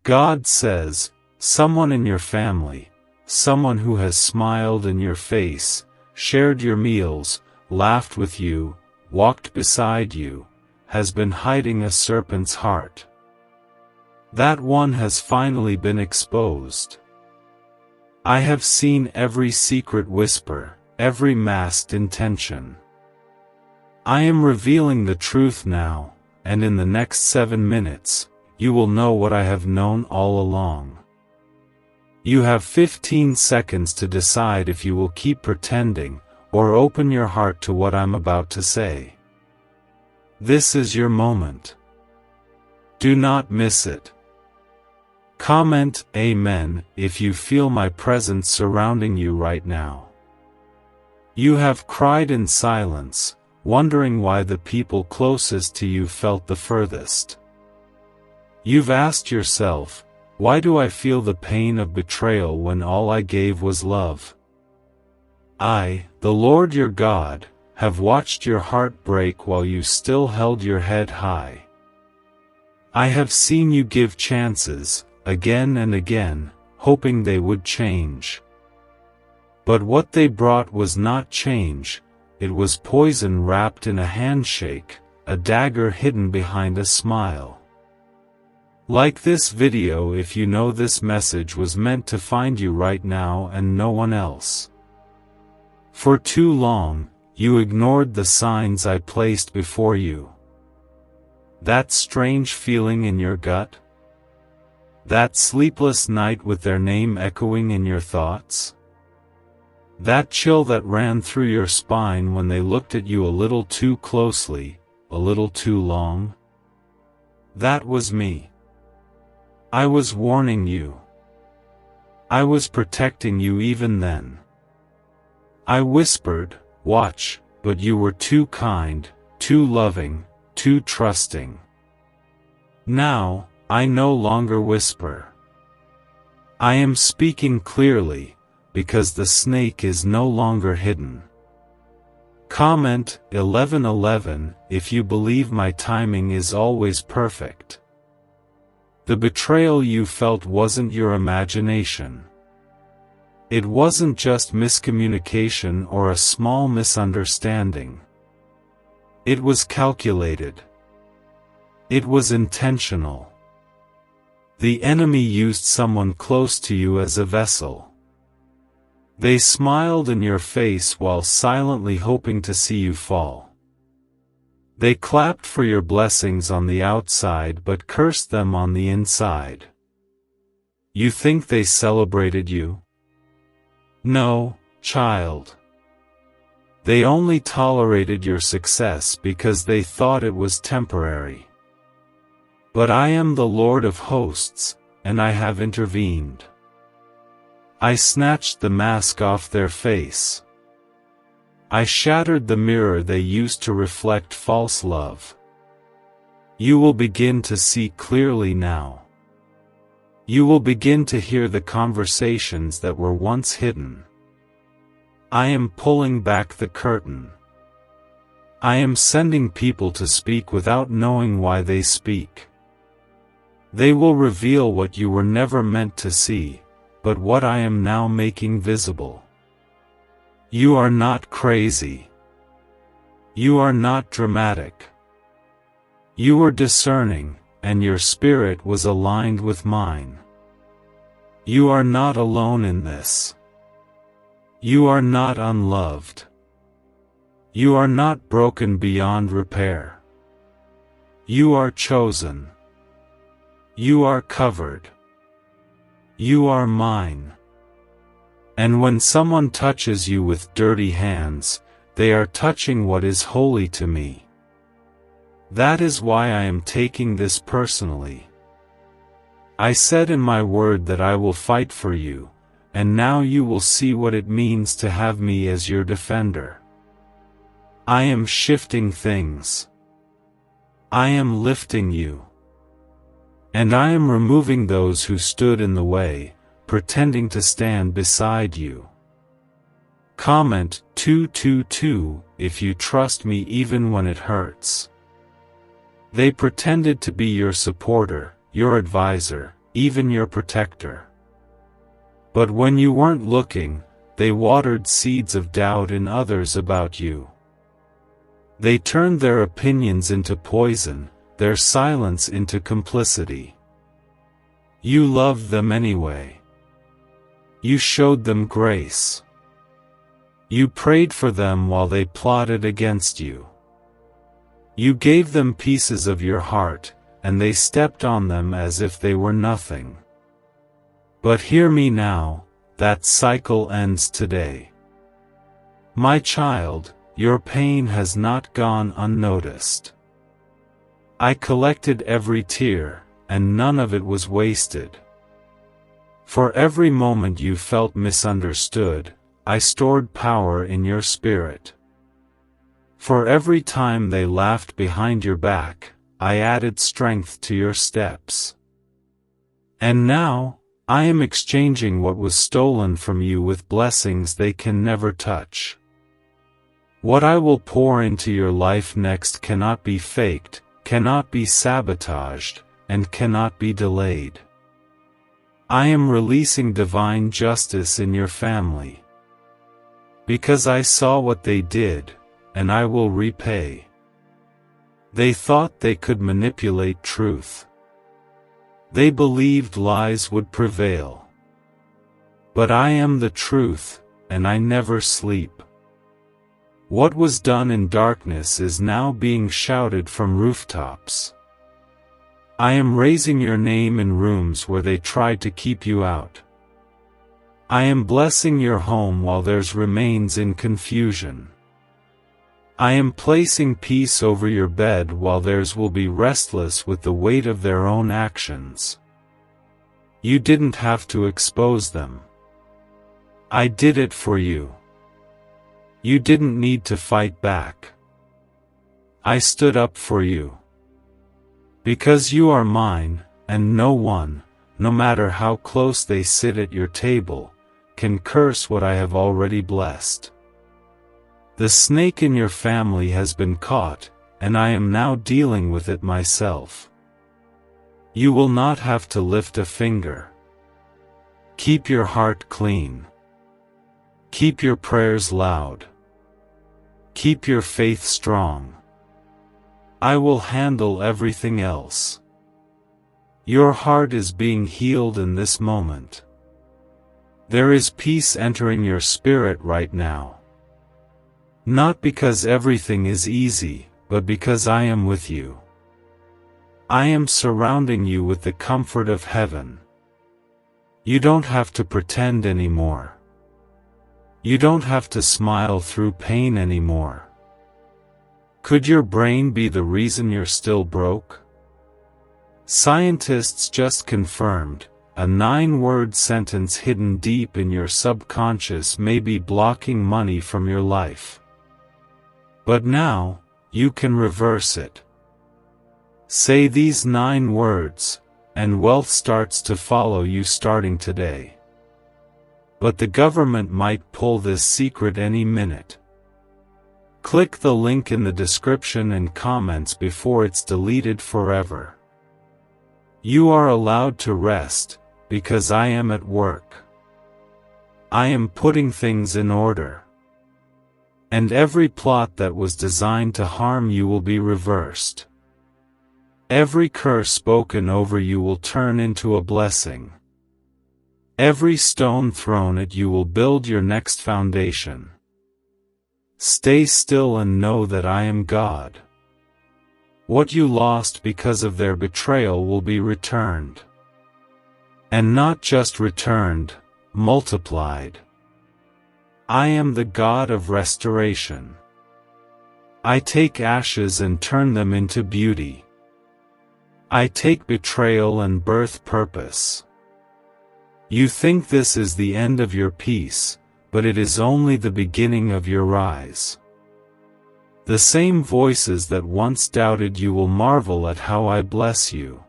God says, someone in your family, someone who has smiled in your face, shared your meals, laughed with you, walked beside you, has been hiding a serpent's heart. That one has finally been exposed. I have seen every secret whisper, every masked intention. I am revealing the truth now, and in the next 7 minutes, you will know what I have known all along. You have 15 seconds to decide if you will keep pretending, or open your heart to what I'm about to say. This is your moment. Do not miss it. Comment Amen if you feel my presence surrounding you right now. You have cried in silence, wondering why the people closest to you felt the furthest. You've asked yourself, why do I feel the pain of betrayal when all I gave was love? I, the Lord your God, have watched your heart break while you still held your head high. I have seen you give chances, again and again, hoping they would change. But what they brought was not change, it was poison wrapped in a handshake, a dagger hidden behind a smile. Like this video if you know this message was meant to find you right now and no one else. For too long, you ignored the signs I placed before you. That strange feeling in your gut? That sleepless night with their name echoing in your thoughts? That chill that ran through your spine when they looked at you a little too closely, a little too long? That was me. I was warning you. I was protecting you even then. I whispered, watch, but you were too kind, too loving, too trusting. Now, I no longer whisper. I am speaking clearly, because the snake is no longer hidden. Comment 1111 if you believe my timing is always perfect. The betrayal you felt wasn't your imagination. It wasn't just miscommunication or a small misunderstanding. It was calculated. It was intentional. The enemy used someone close to you as a vessel. They smiled in your face while silently hoping to see you fall. They clapped for your blessings on the outside but cursed them on the inside. You think they celebrated you? No, child. They only tolerated your success because they thought it was temporary. But I am the Lord of hosts, and I have intervened. I snatched the mask off their face. I shattered the mirror they used to reflect false love. You will begin to see clearly now. You will begin to hear the conversations that were once hidden. I am pulling back the curtain. I am sending people to speak without knowing why they speak. They will reveal what you were never meant to see, but what I am now making visible. You are not crazy. You are not dramatic. You were discerning, and your spirit was aligned with mine. You are not alone in this. You are not unloved. You are not broken beyond repair. You are chosen. You are covered. You are mine. And when someone touches you with dirty hands, they are touching what is holy to me. That is why I am taking this personally. I said in my word that I will fight for you, and now you will see what it means to have me as your defender. I am shifting things. I am lifting you. And I am removing those who stood in the way, pretending to stand beside you. Comment 222 if you trust me even when it hurts. They pretended to be your supporter, your advisor, even your protector. But when you weren't looking, they watered seeds of doubt in others about you. They turned their opinions into poison, their silence into complicity. You loved them anyway. You showed them grace. You prayed for them while they plotted against you. You gave them pieces of your heart, and they stepped on them as if they were nothing. But hear me now, that cycle ends today. My child, your pain has not gone unnoticed. I collected every tear, and none of it was wasted. For every moment you felt misunderstood, I stored power in your spirit. For every time they laughed behind your back, I added strength to your steps. And now, I am exchanging what was stolen from you with blessings they can never touch. What I will pour into your life next cannot be faked, cannot be sabotaged, and cannot be delayed. I am releasing divine justice in your family. Because I saw what they did, and I will repay. They thought they could manipulate truth. They believed lies would prevail. But I am the truth, and I never sleep. What was done in darkness is now being shouted from rooftops. I am raising your name in rooms where they tried to keep you out. I am blessing your home while theirs remains in confusion. I am placing peace over your bed while theirs will be restless with the weight of their own actions. You didn't have to expose them. I did it for you. You didn't need to fight back. I stood up for you. Because you are mine, and no one, no matter how close they sit at your table, can curse what I have already blessed. The snake in your family has been caught, and I am now dealing with it myself. You will not have to lift a finger. Keep your heart clean. Keep your prayers loud. Keep your faith strong. I will handle everything else. Your heart is being healed in this moment. There is peace entering your spirit right now. Not because everything is easy, but because I am with you. I am surrounding you with the comfort of heaven. You don't have to pretend anymore. You don't have to smile through pain anymore. Could your brain be the reason you're still broke? Scientists just confirmed, a 9-word sentence hidden deep in your subconscious may be blocking money from your life. But now, you can reverse it. Say these 9 words, and wealth starts to follow you starting today. But the government might pull this secret any minute. Click the link in the description and comments before it's deleted forever. You are allowed to rest, because I am at work. I am putting things in order. And every plot that was designed to harm you will be reversed. Every curse spoken over you will turn into a blessing. Every stone thrown at you will build your next foundation. Stay still and know that I am God. What you lost because of their betrayal will be returned. And not just returned, multiplied. I am the God of restoration. I take ashes and turn them into beauty. I take betrayal and birth purpose. You think this is the end of your peace, but it is only the beginning of your rise. The same voices that once doubted you will marvel at how I bless you.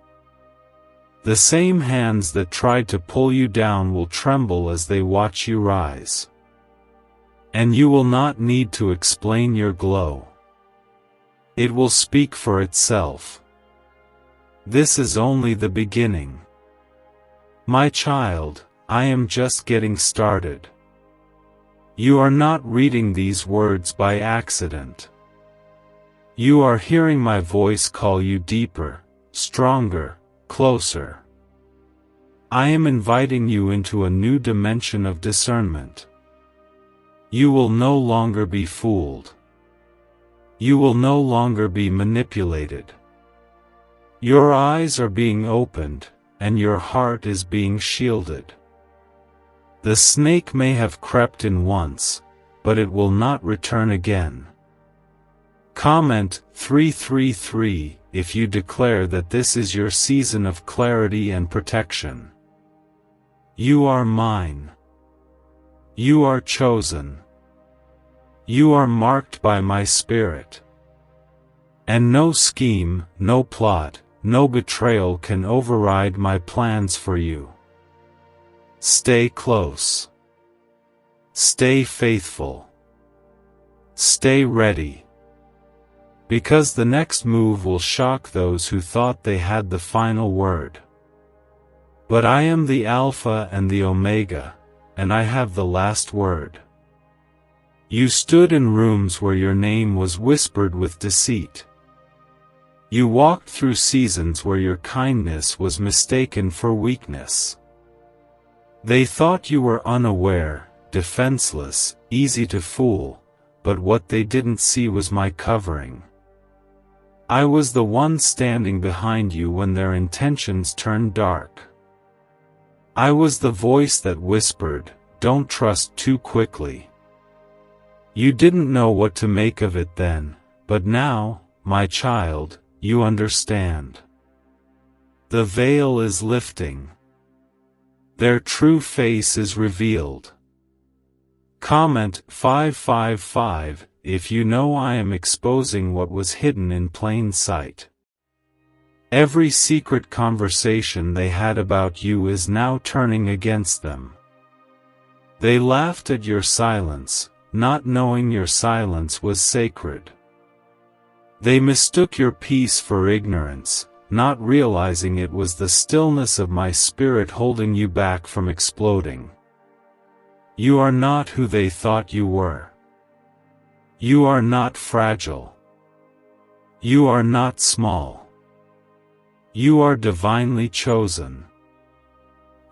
The same hands that tried to pull you down will tremble as they watch you rise. And you will not need to explain your glow. It will speak for itself. This is only the beginning. My child, I am just getting started. You are not reading these words by accident. You are hearing my voice call you deeper, stronger, closer. I am inviting you into a new dimension of discernment. You will no longer be fooled. You will no longer be manipulated. Your eyes are being opened, and your heart is being shielded. The snake may have crept in once, but it will not return again. Comment 333 if you declare that this is your season of clarity and protection. You are mine. You are chosen. You are marked by my spirit. And no scheme, no plot, no betrayal can override my plans for you. Stay close. Stay faithful. Stay ready. Because the next move will shock those who thought they had the final word. But I am the Alpha and the Omega, and I have the last word. You stood in rooms where your name was whispered with deceit. You walked through seasons where your kindness was mistaken for weakness. They thought you were unaware, defenseless, easy to fool, but what they didn't see was my covering. I was the one standing behind you when their intentions turned dark. I was the voice that whispered, "Don't trust too quickly." You didn't know what to make of it then, but now, my child, you understand. The veil is lifting. Their true face is revealed. Comment 555 if you know I am exposing what was hidden in plain sight. Every secret conversation they had about you is now turning against them. They laughed at your silence, not knowing your silence was sacred. They mistook your peace for ignorance, not realizing it was the stillness of my spirit holding you back from exploding. You are not who they thought you were. You are not fragile. You are not small. You are divinely chosen.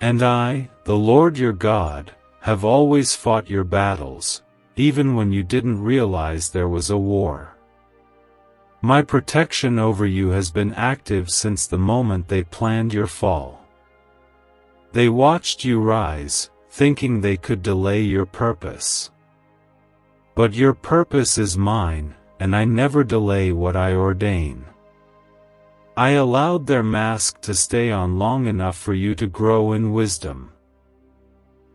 And I, the Lord your God, have always fought your battles, even when you didn't realize there was a war. My protection over you has been active since the moment they planned your fall. They watched you rise, thinking they could delay your purpose. But your purpose is mine, and I never delay what I ordain. I allowed their mask to stay on long enough for you to grow in wisdom.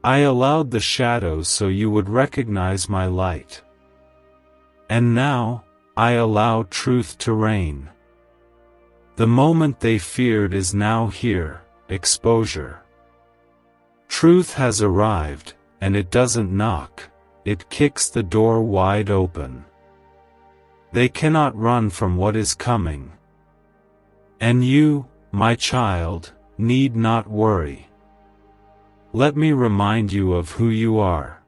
I allowed the shadows so you would recognize my light. And now, I allow truth to reign. The moment they feared is now here, exposure. Truth has arrived, and it doesn't knock, it kicks the door wide open. They cannot run from what is coming. And you, my child, need not worry. Let me remind you of who you are.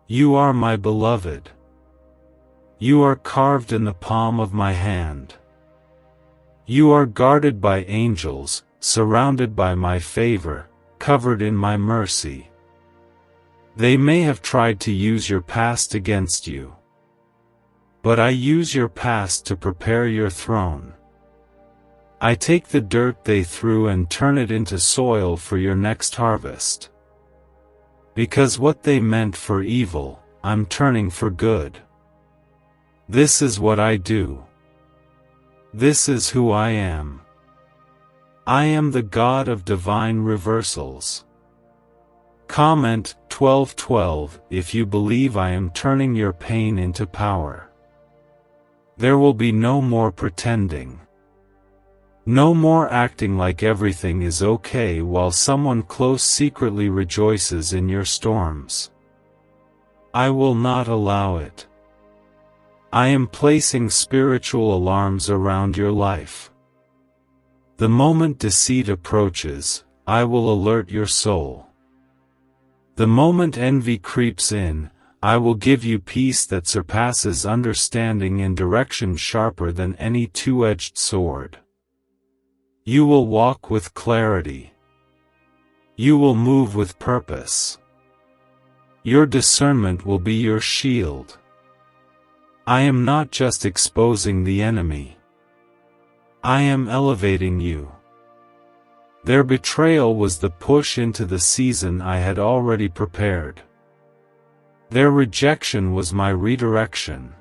You are my beloved. You are carved in the palm of my hand. You are guarded by angels, surrounded by my favor, covered in my mercy. They may have tried to use your past against you. But I use your past to prepare your throne. I take the dirt they threw and turn it into soil for your next harvest. Because what they meant for evil, I'm turning for good. This is what I do. This is who I am. I am the God of divine reversals. Comment 1212 if you believe I am turning your pain into power. There will be no more pretending. No more acting like everything is okay while someone close secretly rejoices in your storms. I will not allow it. I am placing spiritual alarms around your life. The moment deceit approaches, I will alert your soul. The moment envy creeps in, I will give you peace that surpasses understanding and direction sharper than any two-edged sword. You will walk with clarity. You will move with purpose. Your discernment will be your shield. I am not just exposing the enemy. I am elevating you. Their betrayal was the push into the season I had already prepared. Their rejection was my redirection.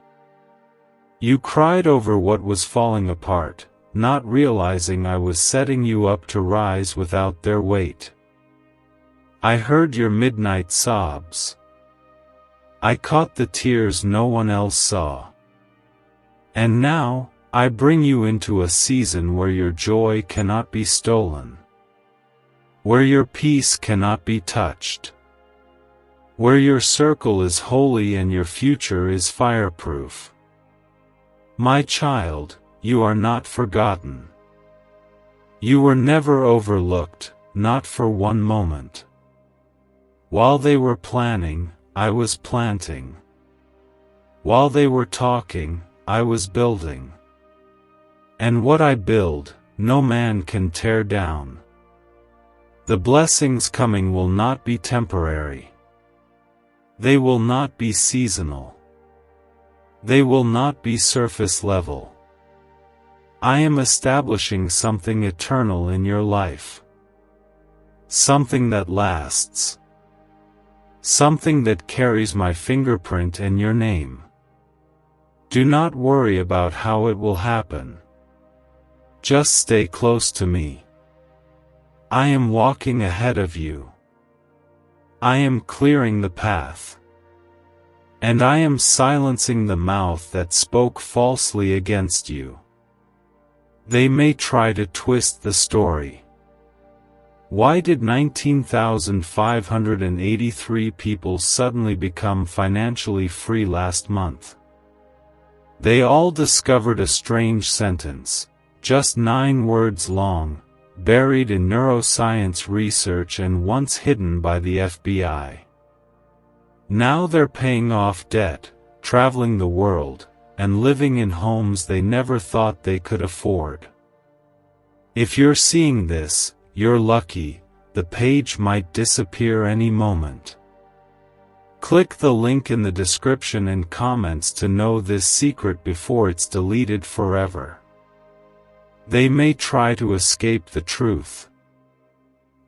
You cried over what was falling apart, not realizing I was setting you up to rise without their weight. I heard your midnight sobs. I caught the tears no one else saw. And now, I bring you into a season where your joy cannot be stolen. Where your peace cannot be touched. Where your circle is holy and your future is fireproof. My child, you are not forgotten. You were never overlooked, not for one moment. While they were planning, I was planting. While they were talking, I was building. And what I build, no man can tear down. The blessings coming will not be temporary. They will not be seasonal. They will not be surface level. I am establishing something eternal in your life. Something that lasts. Something that carries my fingerprint and your name. Do not worry about how it will happen. Just stay close to me. I am walking ahead of you. I am clearing the path. And I am silencing the mouth that spoke falsely against you. They may try to twist the story. Why did 19,583 people suddenly become financially free last month? They all discovered a strange sentence, just 9 words long, buried in neuroscience research and once hidden by the FBI. Now they're paying off debt, traveling the world, and living in homes they never thought they could afford. If you're seeing this, you're lucky. The page might disappear any moment. Click the link in the description and comments to know this secret before it's deleted forever. They may try to escape the truth.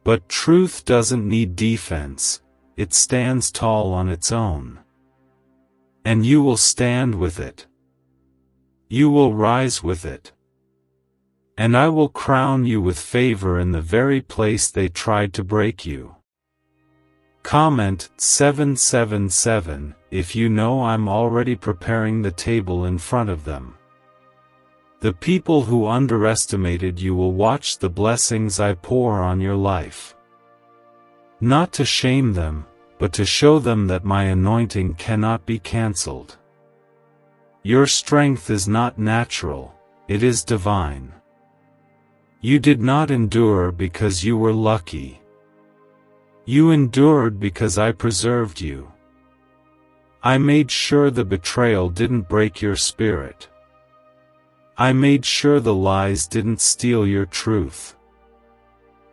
But truth doesn't need defense, it stands tall on its own. And you will stand with it. You will rise with it. And I will crown you with favor in the very place they tried to break you. Comment 777 if you know I'm already preparing the table in front of them. The people who underestimated you will watch the blessings I pour on your life. Not to shame them, but to show them that my anointing cannot be cancelled. Your strength is not natural, it is divine. You did not endure because you were lucky. You endured because I preserved you. I made sure the betrayal didn't break your spirit. I made sure the lies didn't steal your truth.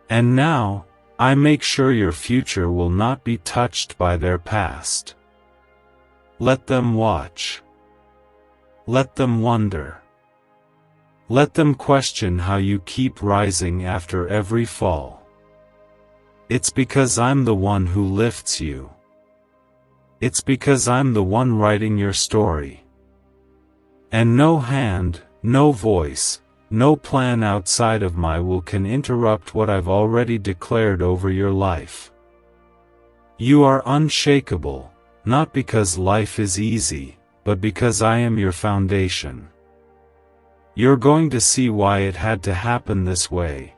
And now, I make sure your future will not be touched by their past. Let them watch. Let them wonder. Let them question how you keep rising after every fall. It's because I'm the one who lifts you. It's because I'm the one writing your story. And no hand, no voice, no plan outside of my will can interrupt what I've already declared over your life. You are unshakable, not because life is easy, but because I am your foundation. You're going to see why it had to happen this way.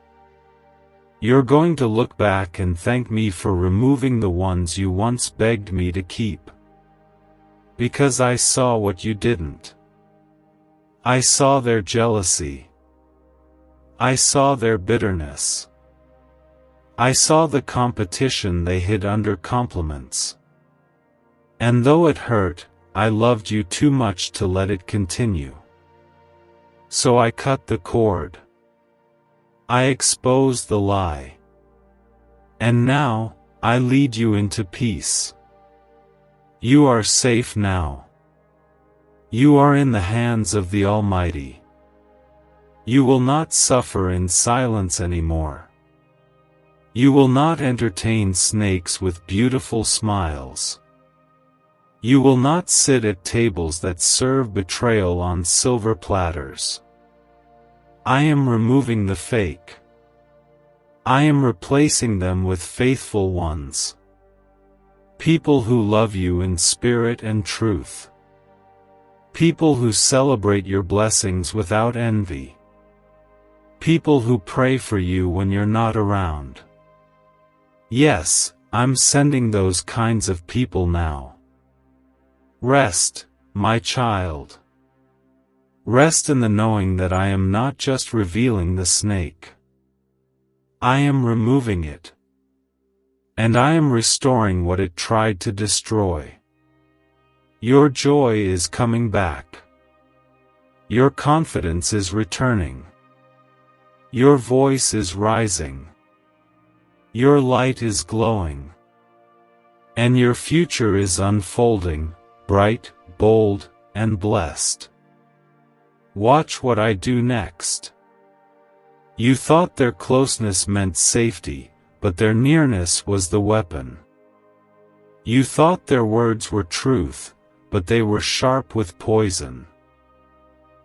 You're going to look back and thank me for removing the ones you once begged me to keep. Because I saw what you didn't. I saw their jealousy. I saw their bitterness. I saw the competition they hid under compliments. And though it hurt, I loved you too much to let it continue. So I cut the cord. I exposed the lie. And now, I lead you into peace. You are safe now. You are in the hands of the Almighty. You will not suffer in silence anymore. You will not entertain snakes with beautiful smiles. You will not sit at tables that serve betrayal on silver platters. I am removing the fake. I am replacing them with faithful ones. People who love you in spirit and truth. People who celebrate your blessings without envy. People who pray for you when you're not around. Yes, I'm sending those kinds of people now. Rest, my child. Rest in the knowing that I am not just revealing the snake. I am removing it. And I am restoring what it tried to destroy. Your joy is coming back. Your confidence is returning. Your voice is rising. Your light is glowing. And your future is unfolding, bright, bold, and blessed. Watch what I do next. You thought their closeness meant safety, but their nearness was the weapon. You thought their words were truth, but they were sharp with poison.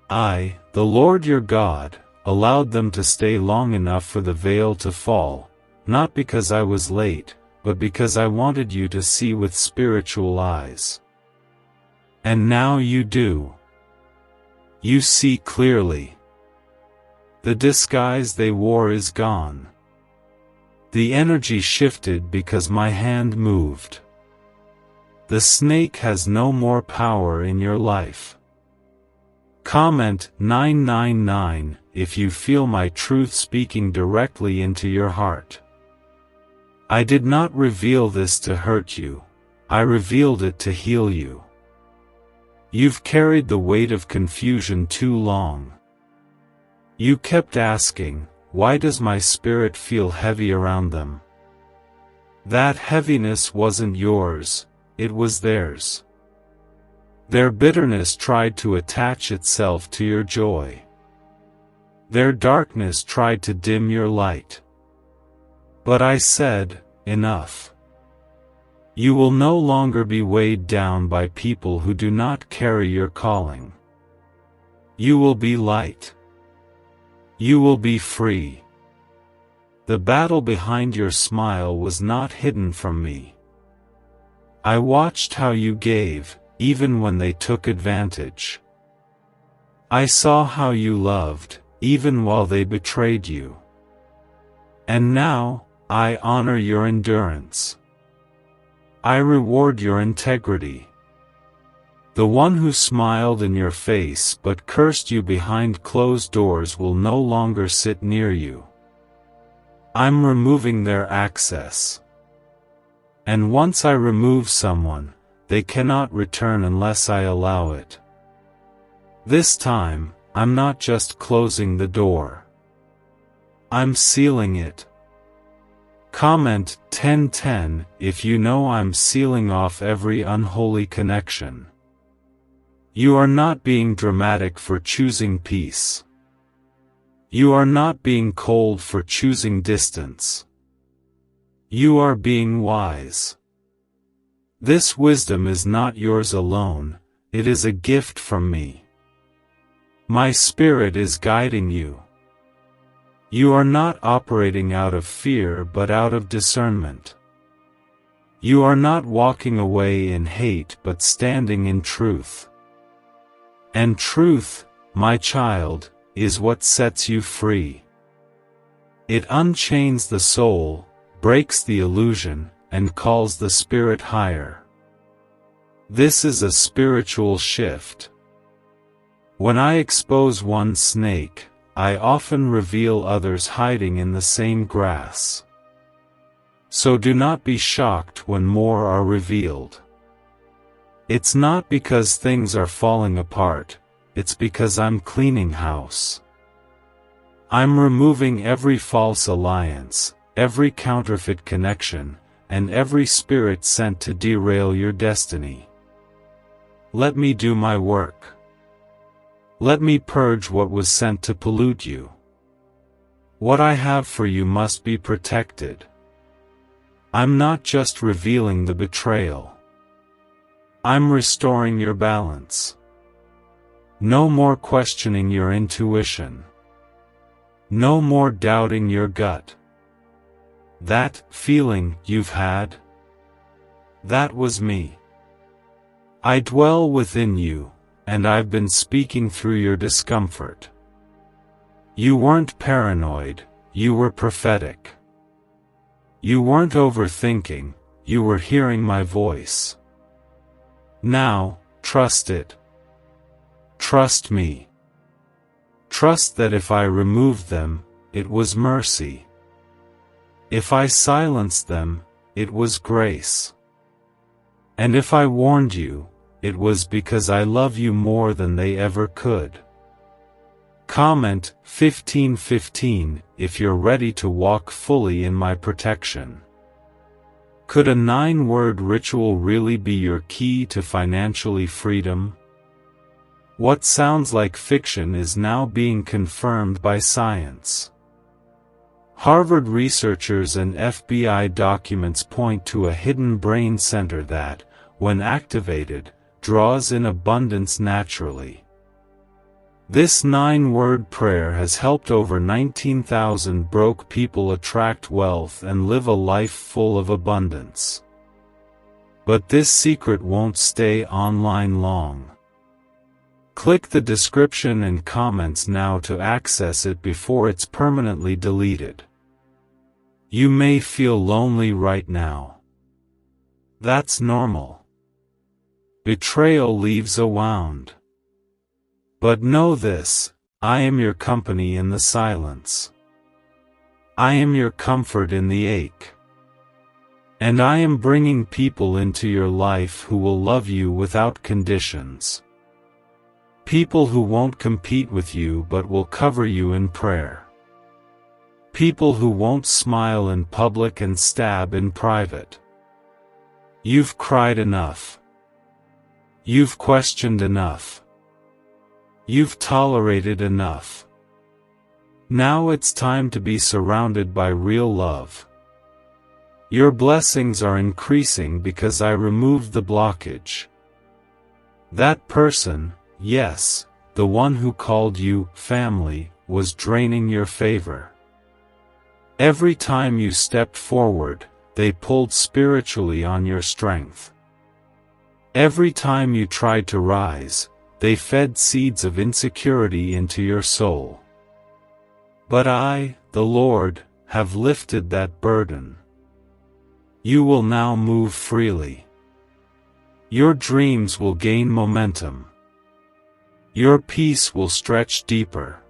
I, the Lord your God, allowed them to stay long enough for the veil to fall, not because I was late, but because I wanted you to see with spiritual eyes. And now you do. You see clearly. The disguise they wore is gone. The energy shifted because my hand moved. The snake has no more power in your life. Comment 999 if you feel my truth speaking directly into your heart. I did not reveal this to hurt you. I revealed it to heal you. You've carried the weight of confusion too long. You kept asking, why does my spirit feel heavy around them? That heaviness wasn't yours, it was theirs. Their bitterness tried to attach itself to your joy. Their darkness tried to dim your light. But I said, enough. You will no longer be weighed down by people who do not carry your calling. You will be light. You will be free. The battle behind your smile was not hidden from me. I watched how you gave, even when they took advantage. I saw how you loved, even while they betrayed you. And now, I honor your endurance. I reward your integrity. The one who smiled in your face but cursed you behind closed doors will no longer sit near you. I'm removing their access. And once I remove someone, they cannot return unless I allow it. This time, I'm not just closing the door. I'm sealing it. Comment 1010 if you know I'm sealing off every unholy connection. You are not being dramatic for choosing peace. You are not being cold for choosing distance. You are being wise. This wisdom is not yours alone, it is a gift from me. My Spirit is guiding you. You are not operating out of fear but out of discernment. You are not walking away in hate but standing in truth. And truth, my child, is what sets you free. It unchains the soul, breaks the illusion, and calls the spirit higher. This is a spiritual shift. When I expose one snake, I often reveal others hiding in the same grass. So do not be shocked when more are revealed. It's not because things are falling apart, it's because I'm cleaning house. I'm removing every false alliance, every counterfeit connection, and every spirit sent to derail your destiny. Let me do my work. Let me purge what was sent to pollute you. What I have for you must be protected. I'm not just revealing the betrayal. I'm restoring your balance. No more questioning your intuition. No more doubting your gut. That feeling you've had? That was me. I dwell within you, and I've been speaking through your discomfort. You weren't paranoid, you were prophetic. You weren't overthinking, you were hearing my voice. Now, trust it. Trust me. Trust that if I removed them, it was mercy. If I silenced them, it was grace. And if I warned you, it was because I love you more than they ever could. Comment 1515 if you're ready to walk fully in my protection. Could a 9-word ritual really be your key to financially freedom? What sounds like fiction is now being confirmed by science. Harvard researchers and FBI documents point to a hidden brain center that, when activated, draws in abundance naturally. This 9-word prayer has helped over 19,000 broke people attract wealth and live a life full of abundance. But this secret won't stay online long. Click the description and comments now to access it before it's permanently deleted. You may feel lonely right now. That's normal. Betrayal leaves a wound. But know this, I am your company in the silence. I am your comfort in the ache. And I am bringing people into your life who will love you without conditions. People who won't compete with you but will cover you in prayer. People who won't smile in public and stab in private. You've cried enough. You've questioned enough. You've tolerated enough. Now it's time to be surrounded by real love. Your blessings are increasing because I removed the blockage. That person, yes, the one who called you family, was draining your favor. Every time you stepped forward, they pulled spiritually on your strength. Every time you tried to rise, they fed seeds of insecurity into your soul. But I, the Lord, have lifted that burden. You will now move freely. Your dreams will gain momentum. Your peace will stretch deeper.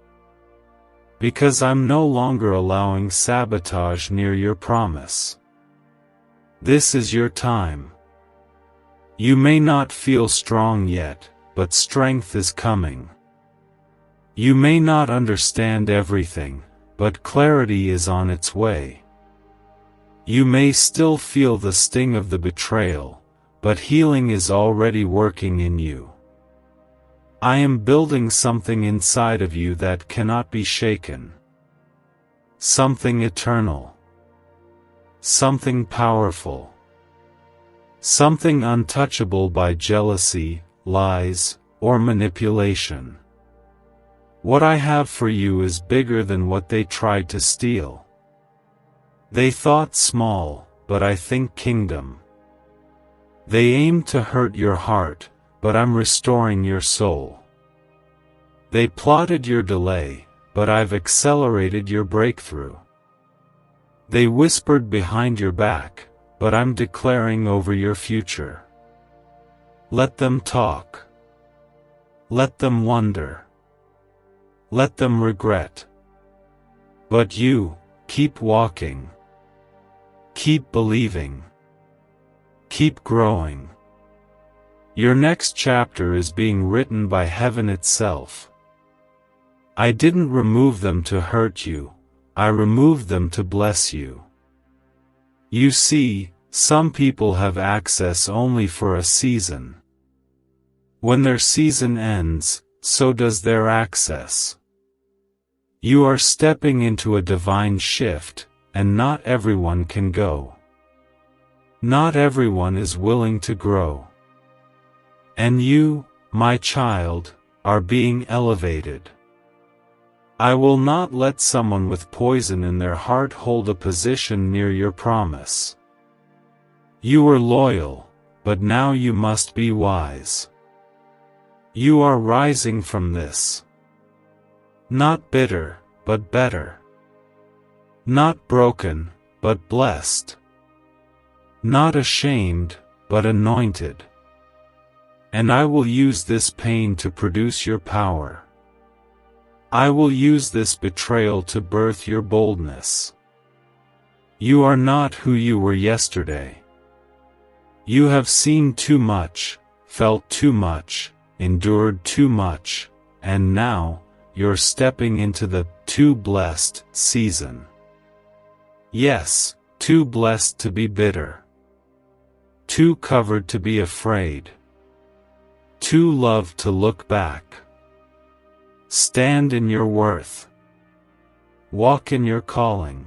Because I'm no longer allowing sabotage near your promise. This is your time. You may not feel strong yet, but strength is coming. You may not understand everything, but clarity is on its way. You may still feel the sting of the betrayal, but healing is already working in you. I am building something inside of you that cannot be shaken. Something eternal. Something powerful. Something untouchable by jealousy, lies, or manipulation. What I have for you is bigger than what they tried to steal. They thought small, but I think kingdom. They aimed to hurt your heart, but I'm restoring your soul. They plotted your delay, but I've accelerated your breakthrough. They whispered behind your back, but I'm declaring over your future. Let them talk. Let them wonder. Let them regret. But you, keep walking. Keep believing. Keep growing. Your next chapter is being written by heaven itself. I didn't remove them to hurt you, I removed them to bless you. You see, some people have access only for a season. When their season ends, so does their access. You are stepping into a divine shift, and not everyone can go. Not everyone is willing to grow. And you, my child, are being elevated. I will not let someone with poison in their heart hold a position near your promise. You were loyal, but now you must be wise. You are rising from this. Not bitter, but better. Not broken, but blessed. Not ashamed, but anointed. And I will use this pain to produce your power. I will use this betrayal to birth your boldness. You are not who you were yesterday. You have seen too much, felt too much, endured too much, and now, you're stepping into the too blessed season. Yes, too blessed to be bitter. Too covered to be afraid. Too loved to look back. Stand in your worth. Walk in your calling.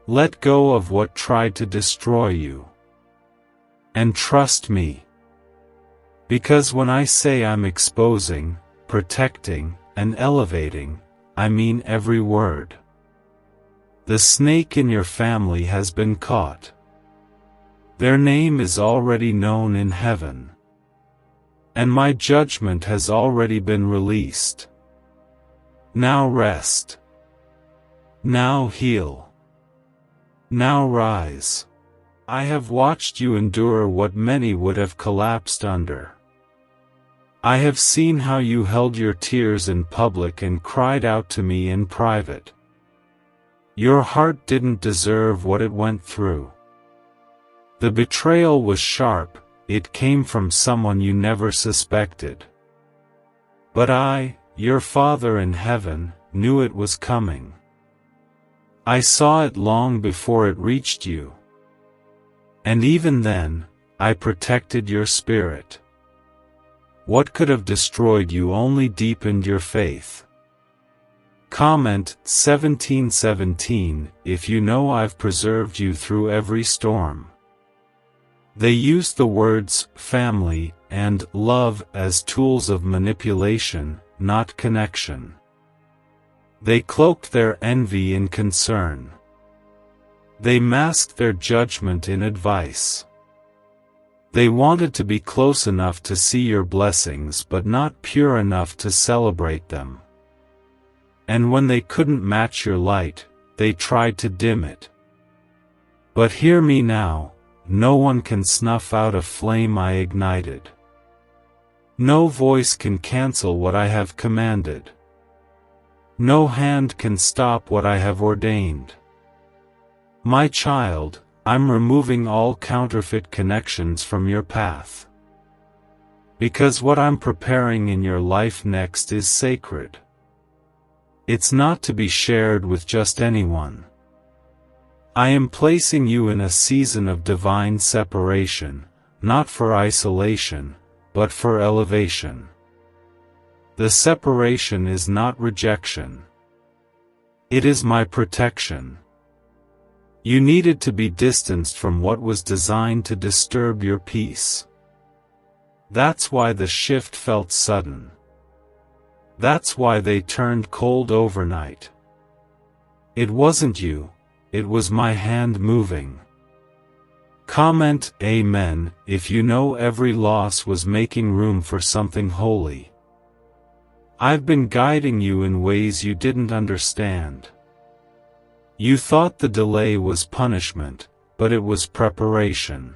Let go of what tried to destroy you. And trust me. Because when I say I'm exposing, protecting, and elevating, I mean every word. The snake in your family has been caught. Their name is already known in heaven. And my judgment has already been released. Now rest. Now heal. Now rise. I have watched you endure what many would have collapsed under. I have seen how you held your tears in public and cried out to me in private. Your heart didn't deserve what it went through. The betrayal was sharp. It came from someone you never suspected. But I, your Father in heaven, knew it was coming. I saw it long before it reached you. And even then, I protected your spirit. What could have destroyed you only deepened your faith. Comment 1717 if you know I've preserved you through every storm. They used the words family and love as tools of manipulation, not connection. They cloaked their envy in concern. They masked their judgment in advice. They wanted to be close enough to see your blessings but not pure enough to celebrate them. And when they couldn't match your light, they tried to dim it. But hear me now. No one can snuff out a flame I ignited. No voice can cancel what I have commanded. No hand can stop what I have ordained. My child, I'm removing all counterfeit connections from your path. Because what I'm preparing in your life next is sacred. It's not to be shared with just anyone. I am placing you in a season of divine separation, not for isolation, but for elevation. The separation is not rejection. It is my protection. You needed to be distanced from what was designed to disturb your peace. That's why the shift felt sudden. That's why they turned cold overnight. It wasn't you. It was my hand moving. Comment Amen if you know every loss was making room for something holy. I've been guiding you in ways you didn't understand. You thought the delay was punishment, but it was preparation.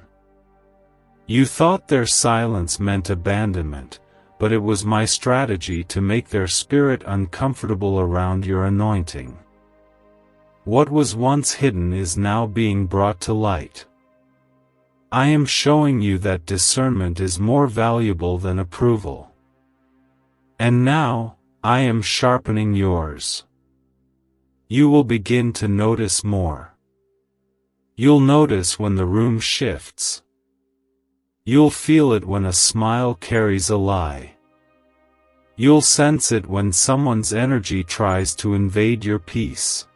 You thought their silence meant abandonment, but it was my strategy to make their spirit uncomfortable around your anointing. What was once hidden is now being brought to light. I am showing you that discernment is more valuable than approval. And now, I am sharpening yours. You will begin to notice more. You'll notice when the room shifts. You'll feel it when a smile carries a lie. You'll sense it when someone's energy tries to invade your peace.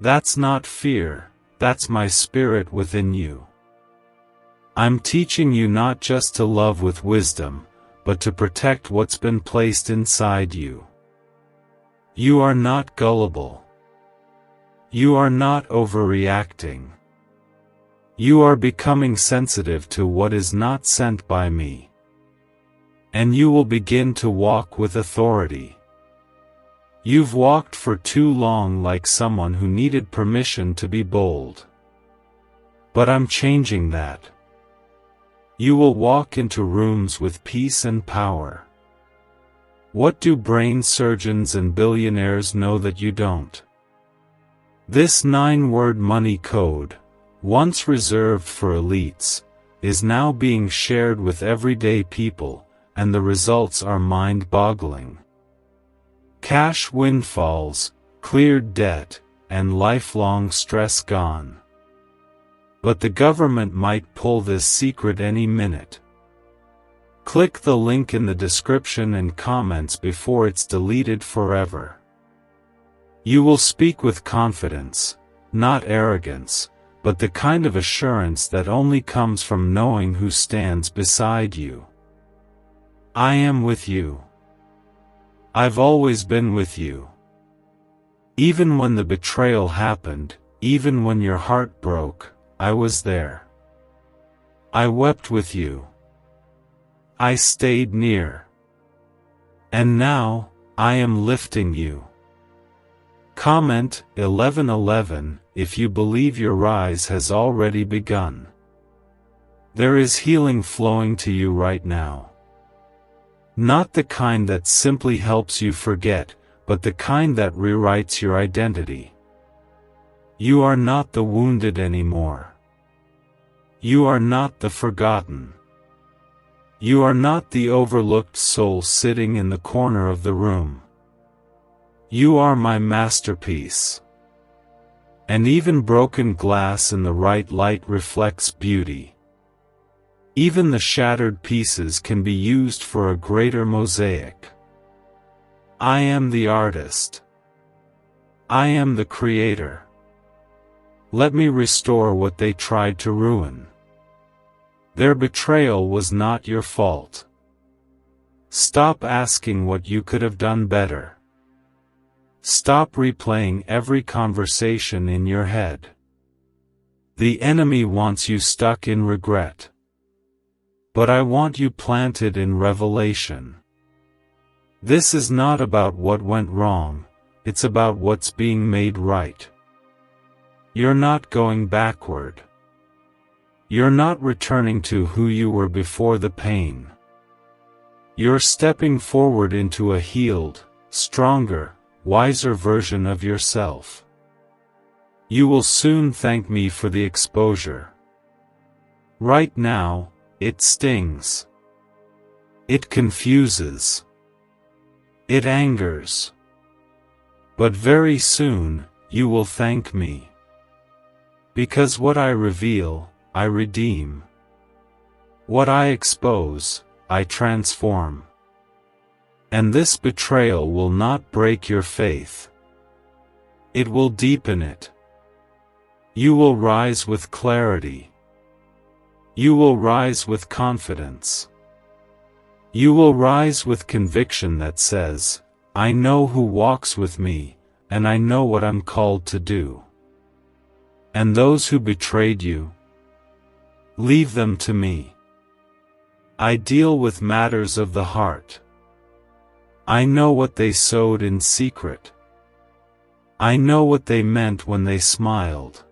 That's not fear, that's my spirit within you. I'm teaching you not just to love with wisdom, but to protect what's been placed inside you. You are not gullible. You are not overreacting. You are becoming sensitive to what is not sent by me. And you will begin to walk with authority. You've walked for too long like someone who needed permission to be bold. But I'm changing that. You will walk into rooms with peace and power. What do brain surgeons and billionaires know that you don't? This 9-word money code, once reserved for elites, is now being shared with everyday people, and the results are mind-boggling. Cash windfalls, cleared debt, and lifelong stress gone. But the government might pull this secret any minute. Click the link in the description and comments before it's deleted forever. You will speak with confidence, not arrogance, but the kind of assurance that only comes from knowing who stands beside you. I am with you. I've always been with you. Even when the betrayal happened, even when your heart broke, I was there. I wept with you. I stayed near. And now, I am lifting you. Comment 1111 if you believe your rise has already begun. There is healing flowing to you right now. Not the kind that simply helps you forget, but the kind that rewrites your identity. You are not the wounded anymore. You are not the forgotten. You are not the overlooked soul sitting in the corner of the room. You are my masterpiece. And even broken glass in the right light reflects beauty. Even the shattered pieces can be used for a greater mosaic. I am the artist. I am the creator. Let me restore what they tried to ruin. Their betrayal was not your fault. Stop asking what you could have done better. Stop replaying every conversation in your head. The enemy wants you stuck in regret. But I want you planted in revelation. This is not about what went wrong, it's about what's being made right. You're not going backward. You're not returning to who you were before the pain. You're stepping forward into a healed, stronger, wiser version of yourself. You will soon thank me for the exposure. Right now, it stings. It confuses. It angers. But very soon, you will thank me. Because what I reveal, I redeem. What I expose, I transform. And this betrayal will not break your faith. It will deepen it. You will rise with clarity. You will rise with confidence. You will rise with conviction that says, I know who walks with me, and I know what I'm called to do. And those who betrayed you, leave them to me. I deal with matters of the heart. I know what they sowed in secret. I know what they meant when they smiled.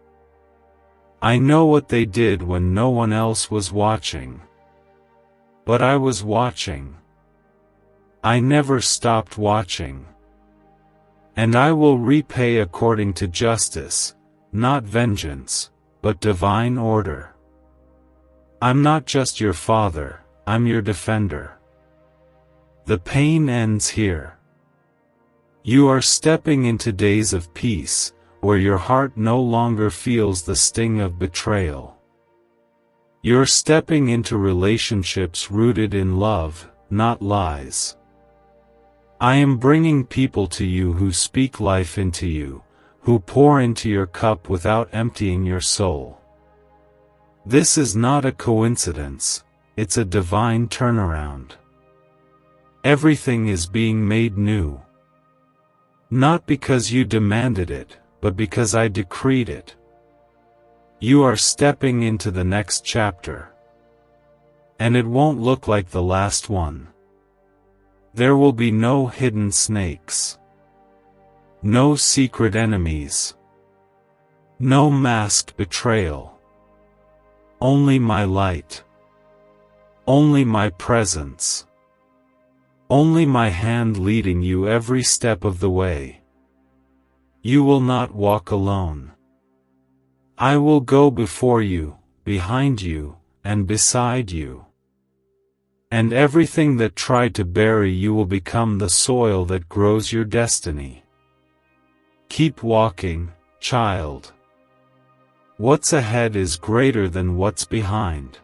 I know what they did when no one else was watching. But I was watching. I never stopped watching. And I will repay according to justice, not vengeance, but divine order. I'm not just your father, I'm your defender. The pain ends here. You are stepping into days of peace, where your heart no longer feels the sting of betrayal. You're stepping into relationships rooted in love, not lies. I am bringing people to you who speak life into you, who pour into your cup without emptying your soul. This is not a coincidence, it's a divine turnaround. Everything is being made new. Not because you demanded it, but because I decreed it. You are stepping into the next chapter. And it won't look like the last one. There will be no hidden snakes. No secret enemies. No masked betrayal. Only my light. Only my presence. Only my hand leading you every step of the way. You will not walk alone. I will go before you, behind you, and beside you. And everything that tried to bury you will become the soil that grows your destiny. Keep walking, child. What's ahead is greater than what's behind.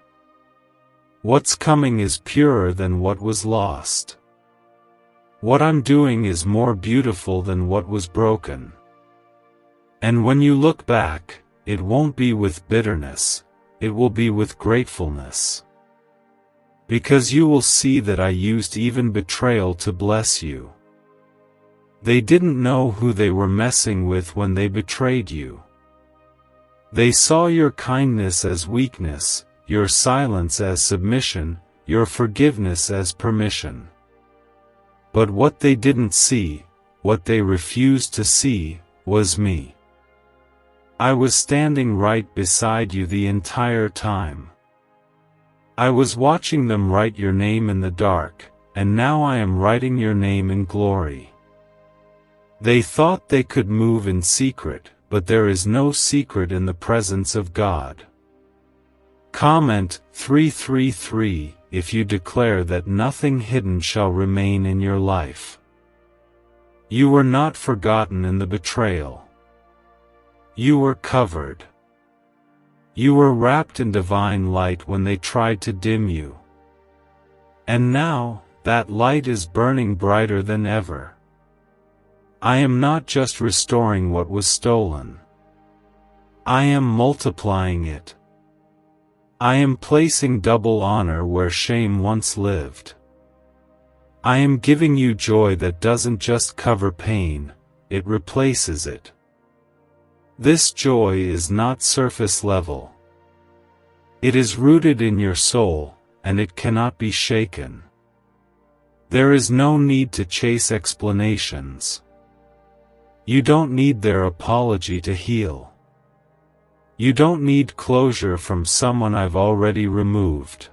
What's coming is purer than what was lost. What I'm doing is more beautiful than what was broken. And when you look back, it won't be with bitterness, it will be with gratefulness. Because you will see that I used even betrayal to bless you. They didn't know who they were messing with when they betrayed you. They saw your kindness as weakness, your silence as submission, your forgiveness as permission. But what they didn't see, what they refused to see, was me. I was standing right beside you the entire time. I was watching them write your name in the dark, and now I am writing your name in glory. They thought they could move in secret, but there is no secret in the presence of God. Comment 333 if you declare that nothing hidden shall remain in your life. You were not forgotten in the betrayal. You were covered. You were wrapped in divine light when they tried to dim you. And now, that light is burning brighter than ever. I am not just restoring what was stolen. I am multiplying it. I am placing double honor where shame once lived. I am giving you joy that doesn't just cover pain, it replaces it. This joy is not surface level. It is rooted in your soul, and it cannot be shaken. There is no need to chase explanations. You don't need their apology to heal. You don't need closure from someone I've already removed.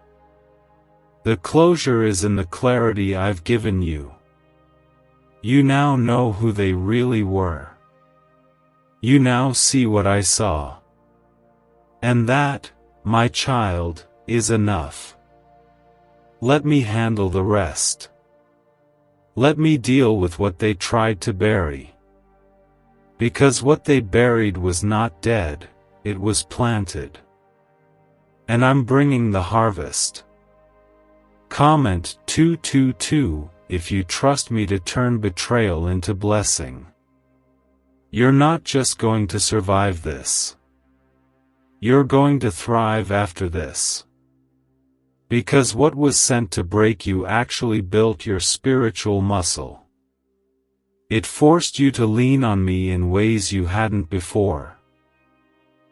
The closure is in the clarity I've given you. You now know who they really were. You now see what I saw. And that, my child, is enough. Let me handle the rest. Let me deal with what they tried to bury. Because what they buried was not dead, it was planted. And I'm bringing the harvest. Comment 222 if you trust me to turn betrayal into blessing. You're not just going to survive this. You're going to thrive after this. Because what was sent to break you actually built your spiritual muscle. It forced you to lean on me in ways you hadn't before.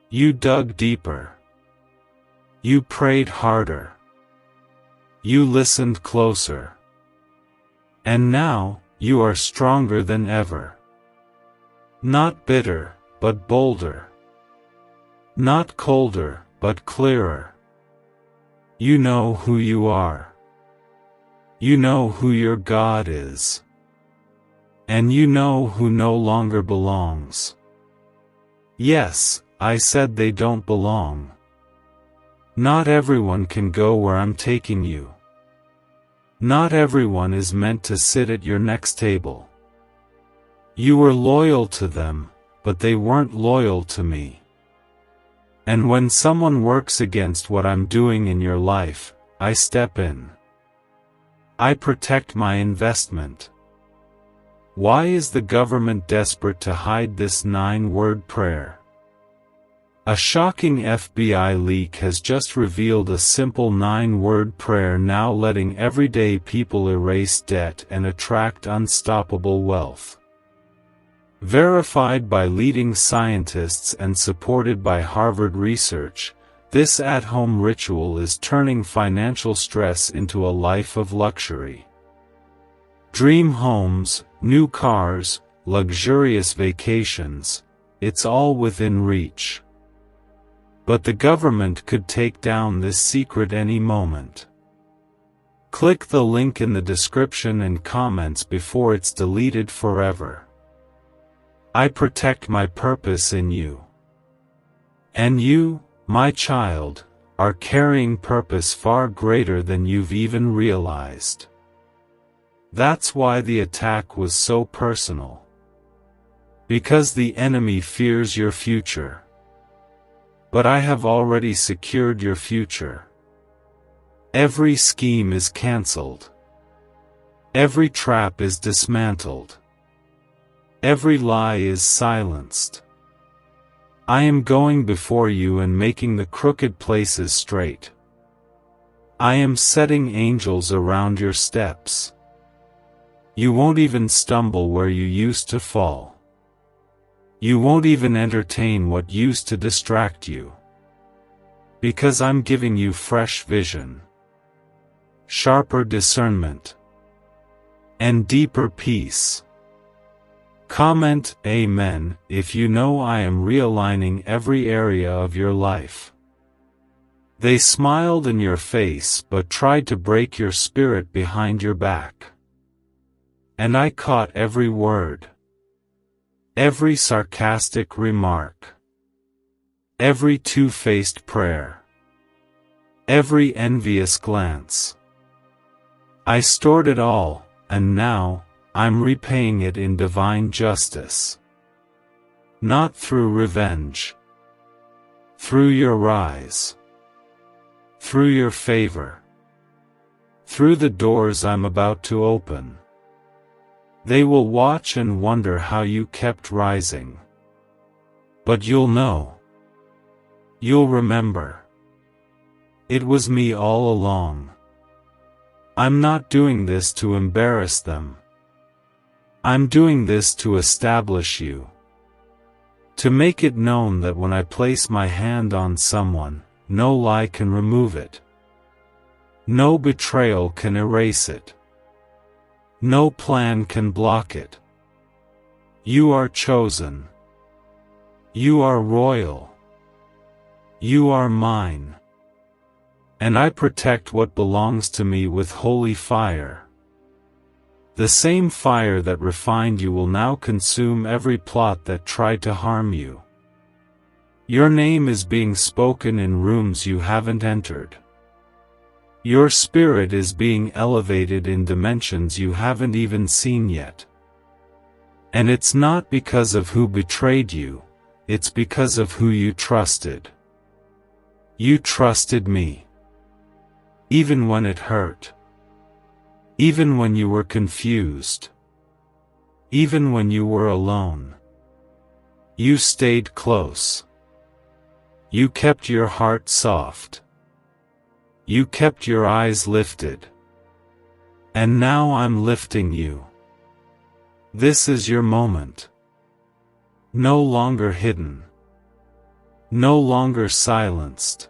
You dug deeper. You prayed harder. You listened closer. And now, you are stronger than ever. Not bitter, but bolder. Not colder, but clearer. You know who you are. You know who your God is. And you know who no longer belongs. Yes, I said they don't belong. Not everyone can go where I'm taking you. Not everyone is meant to sit at your next table. You were loyal to them, but they weren't loyal to me. And when someone works against what I'm doing in your life, I step in. I protect my investment. Why is the government desperate to hide this 9-word prayer? A shocking FBI leak has just revealed a simple 9-word prayer now letting everyday people erase debt and attract unstoppable wealth. Verified by leading scientists and supported by Harvard research, this at-home ritual is turning financial stress into a life of luxury. Dream homes, new cars, luxurious vacations, it's all within reach. But the government could take down this secret any moment. Click the link in the description and comments before it's deleted forever. I protect my purpose in you. And you, my child, are carrying purpose far greater than you've even realized. That's why the attack was so personal. Because the enemy fears your future. But I have already secured your future. Every scheme is cancelled. Every trap is dismantled. Every lie is silenced. I am going before you and making the crooked places straight. I am setting angels around your steps. You won't even stumble where you used to fall. You won't even entertain what used to distract you. Because I'm giving you fresh vision, sharper discernment, and deeper peace. Comment Amen if you know I am realigning every area of your life. They smiled in your face but tried to break your spirit behind your back. And I caught every word. Every sarcastic remark. Every two-faced prayer. Every envious glance. I stored it all, and now, I'm repaying it in divine justice. Not through revenge. Through your rise. Through your favor. Through the doors I'm about to open. They will watch and wonder how you kept rising. But you'll know. You'll remember. It was me all along. I'm not doing this to embarrass them. I'm doing this to establish you. To make it known that when I place my hand on someone, no lie can remove it. No betrayal can erase it. No plan can block it. You are chosen. You are royal. You are mine. And I protect what belongs to me with holy fire. The same fire that refined you will now consume every plot that tried to harm you. Your name is being spoken in rooms you haven't entered. Your spirit is being elevated in dimensions you haven't even seen yet. And it's not because of who betrayed you, it's because of who you trusted. You trusted me. Even when it hurt. Even when you were confused. Even when you were alone. You stayed close. You kept your heart soft. You kept your eyes lifted. And now I'm lifting you. This is your moment. No longer hidden. No longer silenced.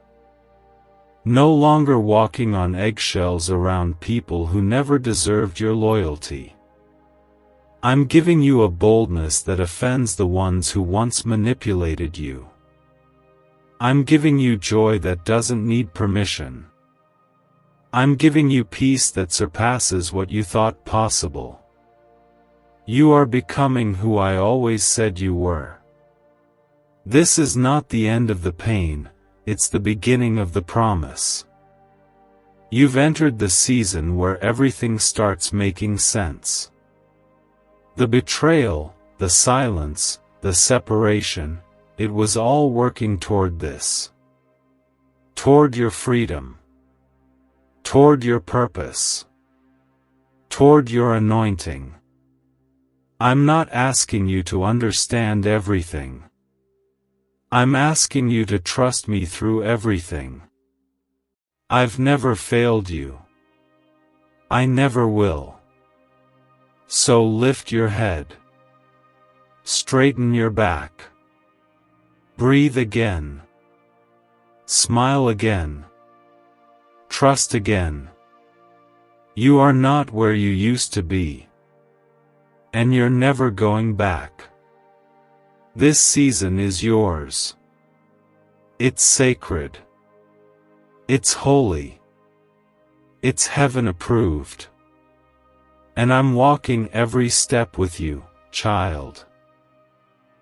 No longer walking on eggshells around people who never deserved your loyalty. I'm giving you a boldness that offends the ones who once manipulated you. I'm giving you joy that doesn't need permission. I'm giving you peace that surpasses what you thought possible. You are becoming who I always said you were. This is not the end of the pain, it's the beginning of the promise. You've entered the season where everything starts making sense. The betrayal, the silence, the separation, it was all working toward this. Toward your freedom. Toward your purpose. Toward your anointing. I'm not asking you to understand everything. I'm asking you to trust me through everything. I've never failed you. I never will. So lift your head. Straighten your back. Breathe again. Smile again. Trust again. You are not where you used to be. And you're never going back. This season is yours. It's sacred. It's holy. It's heaven approved. And I'm walking every step with you, child.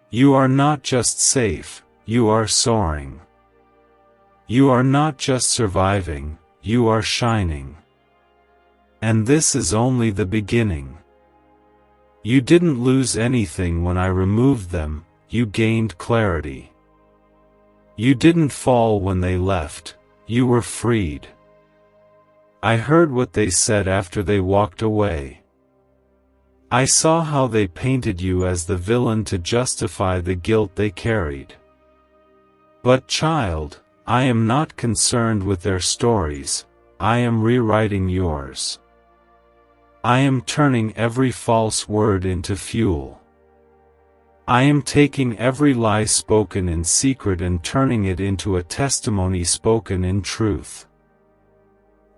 You are not just safe, you are soaring. You are not just surviving, you are shining. And this is only the beginning. You didn't lose anything when I removed them, you gained clarity. You didn't fall when they left, you were freed. I heard what they said after they walked away. I saw how they painted you as the villain to justify the guilt they carried. But child, I am not concerned with their stories, I am rewriting yours. I am turning every false word into fuel. I am taking every lie spoken in secret and turning it into a testimony spoken in truth.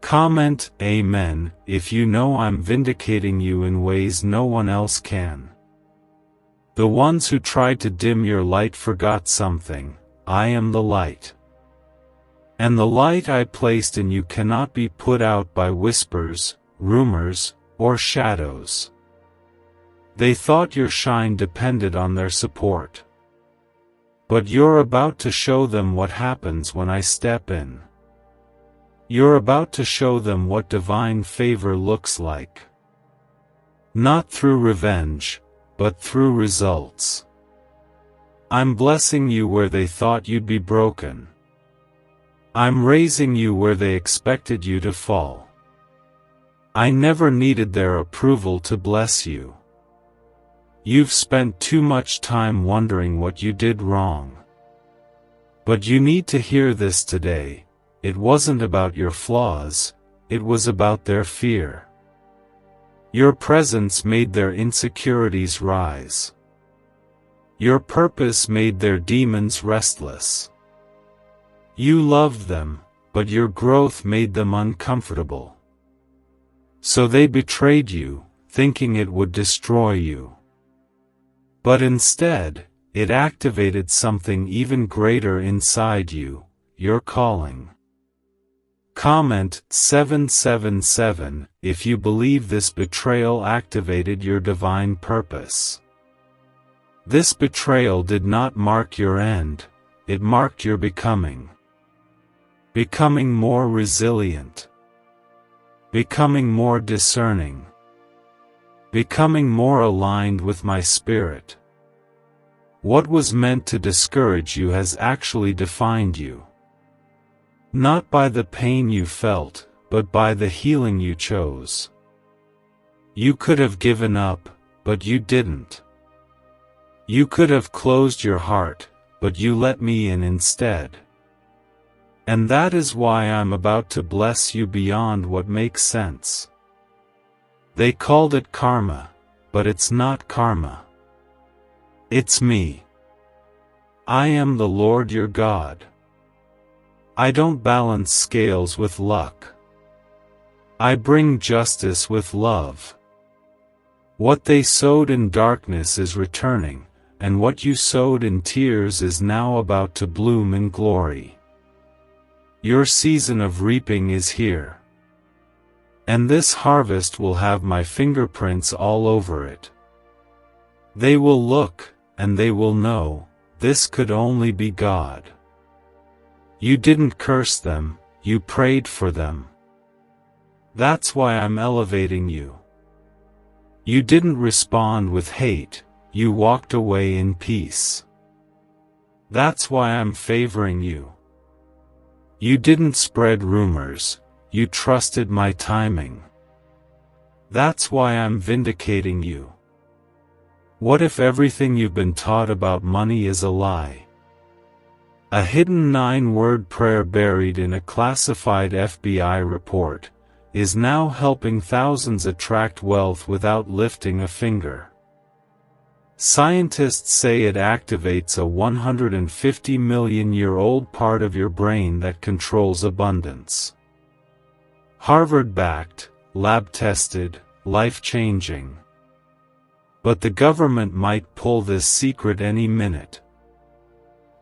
Comment Amen if you know I'm vindicating you in ways no one else can. The ones who tried to dim your light forgot something. I am the light. And the light I placed in you cannot be put out by whispers, rumors, or shadows. They thought your shine depended on their support. But you're about to show them what happens when I step in. You're about to show them what divine favor looks like. Not through revenge, but through results. I'm blessing you where they thought you'd be broken. I'm raising you where they expected you to fall. I never needed their approval to bless you. You've spent too much time wondering what you did wrong. But you need to hear this today. It wasn't about your flaws, it was about their fear. Your presence made their insecurities rise. Your purpose made their demons restless. You loved them, but your growth made them uncomfortable. So they betrayed you, thinking it would destroy you. But instead, it activated something even greater inside you, your calling. Comment 777 if you believe this betrayal activated your divine purpose. This betrayal did not mark your end, it marked your becoming. Becoming more resilient. Becoming more discerning. Becoming more aligned with my spirit. What was meant to discourage you has actually defined you. Not by the pain you felt, but by the healing you chose. You could have given up, but you didn't. You could have closed your heart, but you let me in instead. And that is why I'm about to bless you beyond what makes sense. They called it karma, but it's not karma. It's me. I am the Lord your God. I don't balance scales with luck. I bring justice with love. What they sowed in darkness is returning, and what you sowed in tears is now about to bloom in glory. Your season of reaping is here. And this harvest will have my fingerprints all over it. They will look, and they will know, this could only be God. You didn't curse them, you prayed for them. That's why I'm elevating you. You didn't respond with hate, you walked away in peace. That's why I'm favoring you. You didn't spread rumors, you trusted my timing. That's why I'm vindicating you. What if everything you've been taught about money is a lie? A hidden 9-word prayer buried in a classified FBI report is now helping thousands attract wealth without lifting a finger. Scientists say it activates a 150-million-year-old part of your brain that controls abundance. Harvard-backed, lab-tested, life-changing. But the government might pull this secret any minute.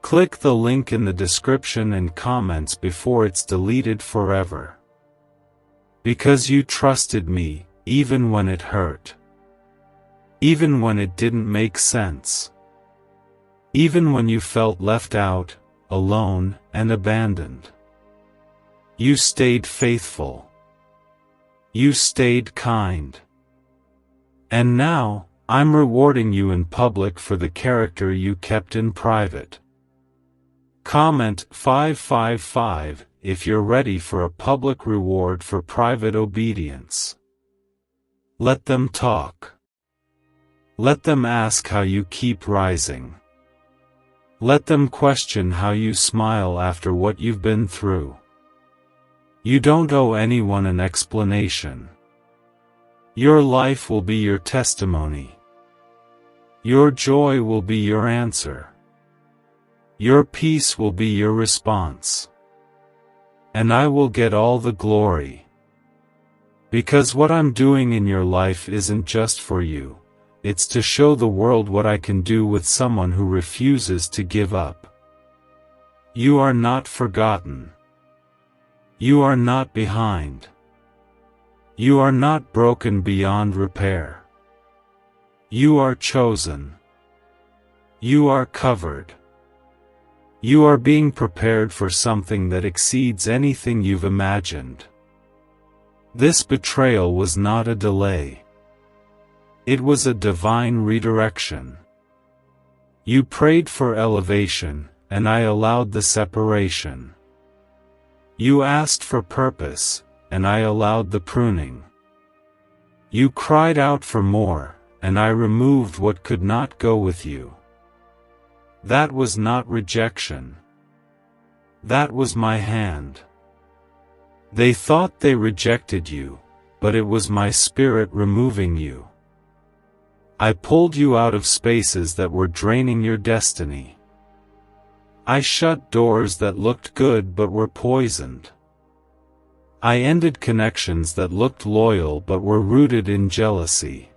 Click the link in the description and comments before it's deleted forever. Because you trusted me, even when it hurt. Even when it didn't make sense. Even when you felt left out, alone, and abandoned. You stayed faithful. You stayed kind. And now, I'm rewarding you in public for the character you kept in private. Comment 555 if you're ready for a public reward for private obedience. Let them talk. Let them ask how you keep rising. Let them question how you smile after what you've been through. You don't owe anyone an explanation. Your life will be your testimony. Your joy will be your answer. Your peace will be your response. And I will get all the glory. Because what I'm doing in your life isn't just for you, it's to show the world what I can do with someone who refuses to give up. You are not forgotten. You are not behind. You are not broken beyond repair. You are chosen. You are covered. You are being prepared for something that exceeds anything you've imagined. This betrayal was not a delay. It was a divine redirection. You prayed for elevation, and I allowed the separation. You asked for purpose, and I allowed the pruning. You cried out for more, and I removed what could not go with you. That was not rejection. That was my hand. They thought they rejected you, but it was my spirit removing you. I pulled you out of spaces that were draining your destiny. I shut doors that looked good but were poisoned. I ended connections that looked loyal but were rooted in jealousy.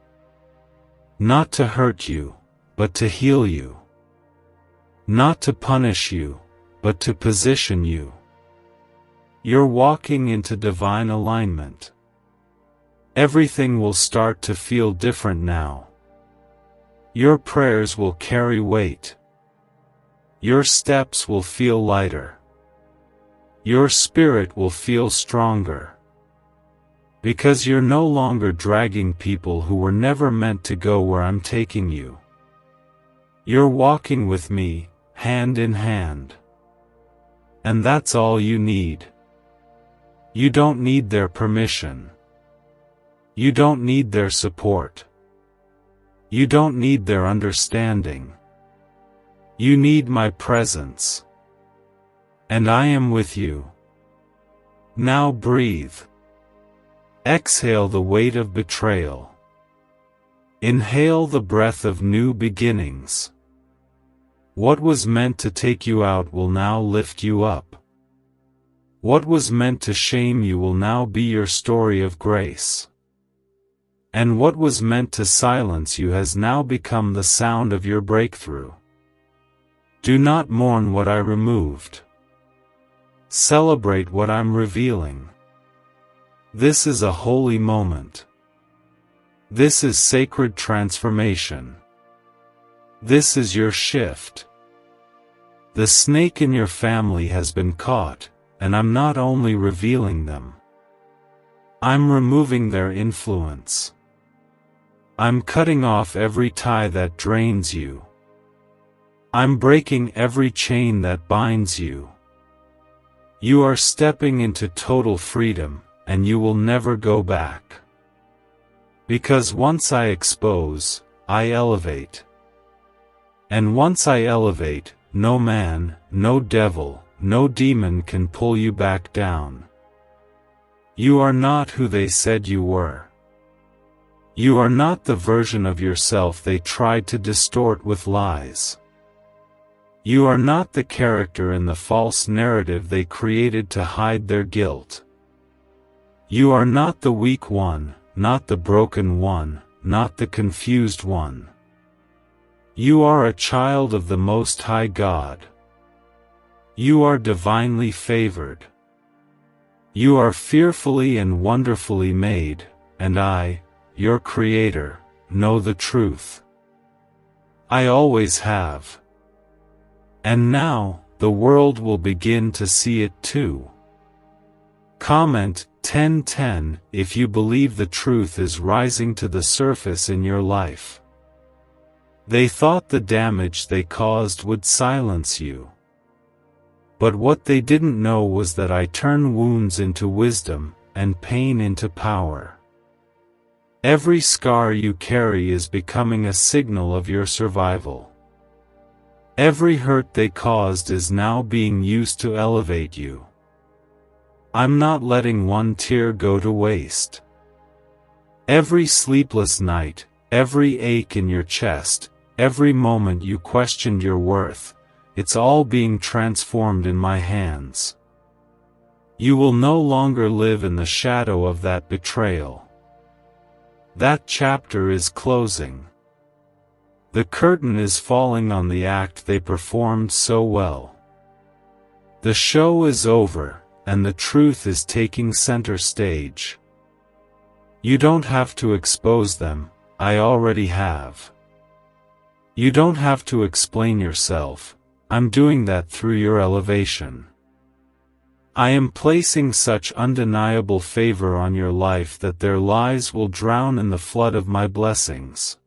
Not to hurt you, but to heal you. Not to punish you, but to position you. You're walking into divine alignment. Everything will start to feel different now. Your prayers will carry weight. Your steps will feel lighter. Your spirit will feel stronger. Because you're no longer dragging people who were never meant to go where I'm taking you. You're walking with me, hand in hand. And that's all you need. You don't need their permission. You don't need their support. You don't need their understanding. You need my presence. And I am with you. Now breathe. Exhale the weight of betrayal. Inhale the breath of new beginnings. What was meant to take you out will now lift you up. What was meant to shame you will now be your story of grace. And what was meant to silence you has now become the sound of your breakthrough. Do not mourn what I removed. Celebrate what I'm revealing. This is a holy moment. This is sacred transformation. This is your shift. The snake in your family has been caught, and I'm not only revealing them. I'm removing their influence. I'm cutting off every tie that drains you. I'm breaking every chain that binds you. You are stepping into total freedom, and you will never go back. Because once I expose, I elevate. And once I elevate, no man, no devil, no demon can pull you back down. You are not who they said you were. You are not the version of yourself they tried to distort with lies. You are not the character in the false narrative they created to hide their guilt. You are not the weak one, not the broken one, not the confused one. You are a child of the Most High God. You are divinely favored. You are fearfully and wonderfully made, and I, your Creator, know the truth. I always have. And now, the world will begin to see it too. Comment 1010 if you believe the truth is rising to the surface in your life. They thought the damage they caused would silence you. But what they didn't know was that I turn wounds into wisdom, and pain into power. Every scar you carry is becoming a signal of your survival. Every hurt they caused is now being used to elevate you. I'm not letting one tear go to waste. Every sleepless night, every ache in your chest, every moment you questioned your worth, it's all being transformed in my hands. You will no longer live in the shadow of that betrayal. That chapter is closing. The curtain is falling on the act they performed so well. The show is over, and the truth is taking center stage. You don't have to expose them, I already have. You don't have to explain yourself, I'm doing that through your elevation. I am placing such undeniable favor on your life that their lies will drown in the flood of my blessings.